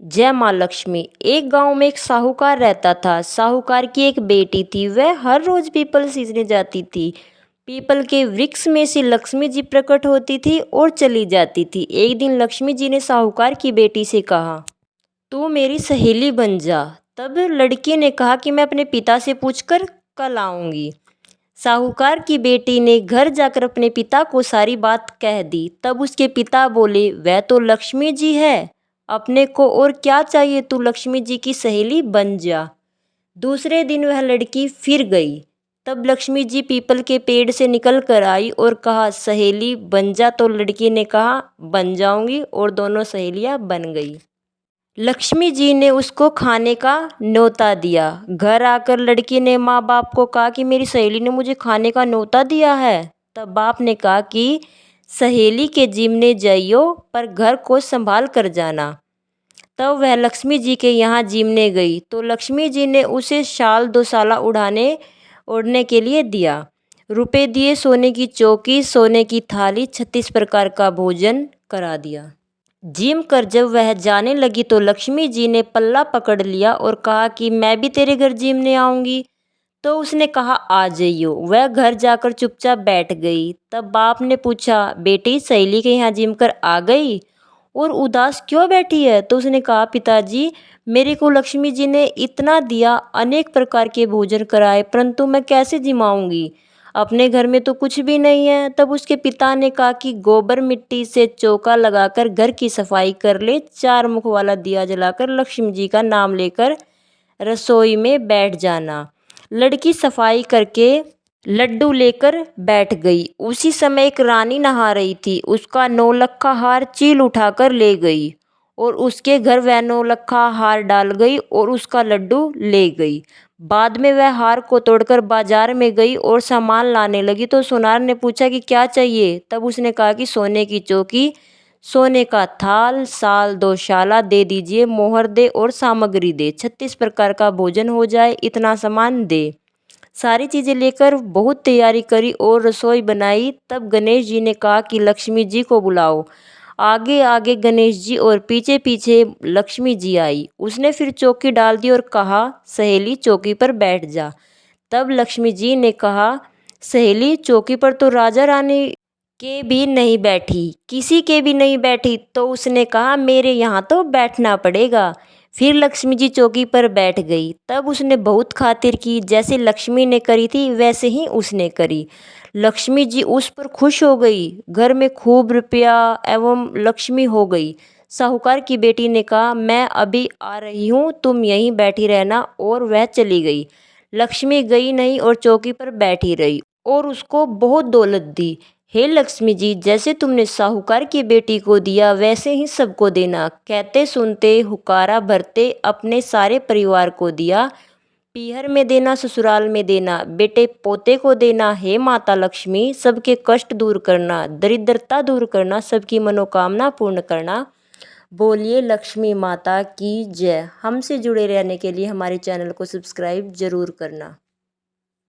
जय माँ लक्ष्मी। एक गांव में एक साहूकार रहता था। साहूकार की एक बेटी थी। वह हर रोज पीपल सींचने जाती थी। पीपल के वृक्ष में से लक्ष्मी जी प्रकट होती थी और चली जाती थी। एक दिन लक्ष्मी जी ने साहूकार की बेटी से कहा, तू मेरी सहेली बन जा। तब लड़की ने कहा कि मैं अपने पिता से पूछकर कल आऊंगी। साहूकार की बेटी ने घर जाकर अपने पिता को सारी बात कह दी। तब उसके पिता बोले, वह तो लक्ष्मी जी है, अपने को और क्या चाहिए, तू लक्ष्मी जी की सहेली बन जा। दूसरे दिन वह लड़की फिर गई। तब लक्ष्मी जी पीपल के पेड़ से निकल कर आई और कहा, सहेली बन जा। तो लड़की ने कहा, बन जाऊंगी, और दोनों सहेलियां बन गई। लक्ष्मी जी ने उसको खाने का न्योता दिया। घर आकर लड़की ने माँ बाप को कहा कि मेरी सहेली ने मुझे खाने का न्योता दिया है। तब बाप ने कहा कि सहेली के जिम्मे जाइयो, पर घर को संभाल कर जाना। तब वह लक्ष्मी जी के यहाँ जिमने गई तो लक्ष्मी जी ने उसे शाल 2 साला ओढ़ने के लिए दिया। रुपए दिए, सोने की चौकी, सोने की थाली, 36 प्रकार का भोजन करा दिया। जिम कर जब वह जाने लगी तो लक्ष्मी जी ने पल्ला पकड़ लिया और कहा कि मैं भी तेरे घर जिमने आऊंगी। तो उसने कहा, आ जाइयो। वह घर जाकर चुपचाप बैठ गई। तब बाप ने पूछा, बेटी सहेली के यहाँ जिम कर आ गई और उदास क्यों बैठी है? तो उसने कहा, पिताजी मेरे को लक्ष्मी जी ने इतना दिया, अनेक प्रकार के भोजन कराए, परंतु मैं कैसे जिमाऊंगी? अपने घर में तो कुछ भी नहीं है। तब उसके पिता ने कहा कि गोबर मिट्टी से चौका लगाकर घर की सफाई कर ले, 4 मुख वाला दिया जलाकर लक्ष्मी जी का नाम लेकर रसोई में बैठ जाना। लड़की सफाई करके लड्डू लेकर बैठ गई। उसी समय एक रानी नहा रही थी। उसका 9 लक्खा हार चील उठाकर ले गई और उसके घर वह 9 लक्खा हार डाल गई और उसका लड्डू ले गई। बाद में वह हार को तोड़कर बाजार में गई और सामान लाने लगी तो सुनार ने पूछा कि क्या चाहिए? तब उसने कहा कि सोने की चौकी, सोने का थाल, साल 2 शाला दे दीजिए, मोहर दे और सामग्री दे, 36 प्रकार का भोजन हो जाए, इतना सामान दे। सारी चीज़ें लेकर बहुत तैयारी करी और रसोई बनाई। तब गणेश जी ने कहा कि लक्ष्मी जी को बुलाओ। आगे आगे गणेश जी और पीछे पीछे लक्ष्मी जी आई। उसने फिर चौकी डाल दी और कहा, सहेली चौकी पर बैठ जा। तब लक्ष्मी जी ने कहा, सहेली चौकी पर तो राजा रानी के भी नहीं बैठी, किसी के भी नहीं बैठी। तो उसने कहा, मेरे यहाँ तो बैठना पड़ेगा। फिर लक्ष्मी जी चौकी पर बैठ गई। तब उसने बहुत खातिर की, जैसे लक्ष्मी ने करी थी वैसे ही उसने करी। लक्ष्मी जी उस पर खुश हो गई। घर में खूब रुपया एवं लक्ष्मी हो गई। साहूकार की बेटी ने कहा, मैं अभी आ रही हूँ, तुम यहीं बैठी रहना, और वह चली गई। लक्ष्मी गई नहीं और चौकी पर बैठी रही और उसको बहुत दौलत दी। हे लक्ष्मी जी, जैसे तुमने साहूकार की बेटी को दिया वैसे ही सबको देना। कहते सुनते हुकारा भरते अपने सारे परिवार को दिया। पीहर में देना, ससुराल में देना, बेटे पोते को देना। हे माता लक्ष्मी, सबके कष्ट दूर करना, दरिद्रता दूर करना, सबकी मनोकामना पूर्ण करना। बोलिए लक्ष्मी माता की जय। हमसे जुड़े रहने के लिए हमारे चैनल को सब्सक्राइब जरूर करना।